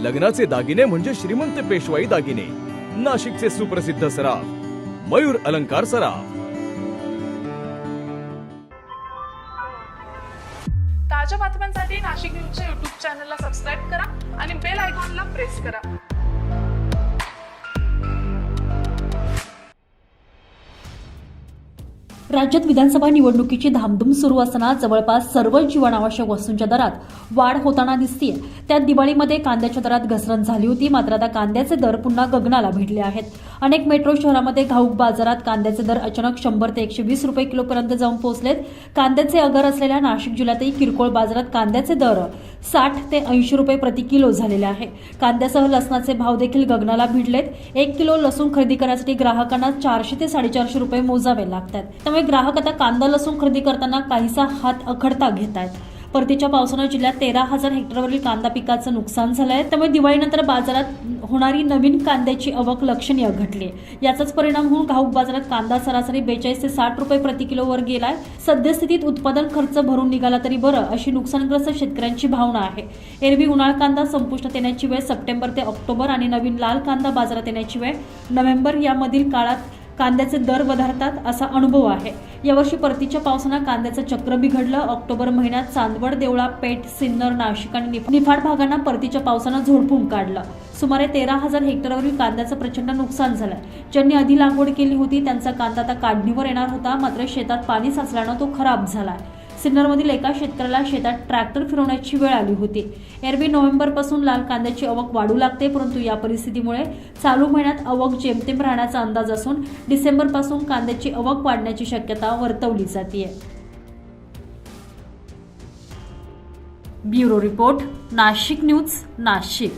लग्नाचे दागिने म्हणजे श्रीमंत पेशवाई दागिने, नाशिकचे सुप्रसिद्ध सराफ मयूर अलंकार सराफ। ताज्या बातम्यांसाठी नाशिक न्यूजच्या YouTube चॅनलला सबस्क्राईब करा आणि बेल आयकॉनला प्रेस करा। राज्यात विधानसभा निवडणुकीची धामधूम सुरू असताना जवळपास सर्व जीवनावश्यक वस्तूंच्या दरात वाढ होताना दिसतीये। त्यात दिवाळीमध्ये कांद्याच्या दरात घसरण झाली होती, मात्र आता कांद्याचे दर पुन्हा गगनाला भिडले आहेत। अनेक मेट्रो शहरांमध्ये घाऊक बाजारात कांद्याचे दर अचानक 100 ते 120 रुपये किलोपर्यंत जाऊन पोहोचलेत। कांद्याचे अगर असलेल्या नाशिक जिल्ह्यातही किरकोळ बाजारात कांद्याचे दर 60 ते 80 रुपये प्रति किलो झालेले आहे। कांद्यासह लसणाचे भाव देखील गगनाला भिडलेत। 1 किलो लसूण खरेदी करण्यासाठी ग्राहकांना 400 ते 450 रुपये मोजावे लागतात। त्यामुळे ग्राहक आता कांदा लसूण खरेदी करताना काहीसा हात अखडता घेत आहेत। परतीच्या पावसानं जिल्ह्यात 13,000 हेक्टरवरील कांदा पिकाचं नुकसान झालंय। त्यामुळे दिवाळीनंतर बाजारात होणारी नवीन कांद्याची आवक लक्षणीय घटली। याचाच परिणाम होऊन घाऊक बाजारात कांदा सरासरी 42 ते 60 रुपये प्रति किलोवर गेलाय। सद्यस्थितीत उत्पादन खर्च भरून निघाला तरी बरं, अशी नुकसानग्रस्त शेतकऱ्यांची भावना आहे। एरवी उन्हाळ कांदा संपुष्टात येण्याची वेळ सप्टेंबर ते ऑक्टोबर आणि नवीन लाल कांदा बाजारात येण्याची वेळ नोव्हेंबर यामधील काळात कांद्याचे दर वधारतात असा अनुभव आहे। यावर्षी परतीच्या पावसानं कांद्याचं चक्र बिघडलं। ऑक्टोबर महिन्यात चांदवड, देवळा, पेठ, सिन्नर, नाशिक आणि निफाड भागांना परतीच्या पावसानं झोडपून काढलं। सुमारे 13,000 हेक्टरवरील कांद्याचं प्रचंड नुकसान झालंय। ज्यांनी आधी लागवड केली होती त्यांचा कांदा आता काढणीवर येणार होता, मात्र शेतात पाणी साचल्यानं तो खराब झालाय। सिन्नरमधील एका शेतकऱ्याला शेतात ट्रॅक्टर फिरवण्याची वेळ आली होती। एरवी नोव्हेंबरपासून लाल कांद्याची आवक वाढू लागते, परंतु या परिस्थितीमुळे चालू महिन्यात आवक जेमतेम राहण्याचा अंदाज असून डिसेंबरपासून कांद्याची आवक वाढण्याची शक्यता वर्तवली जाते। Bureau report, Nashik news, Nashik.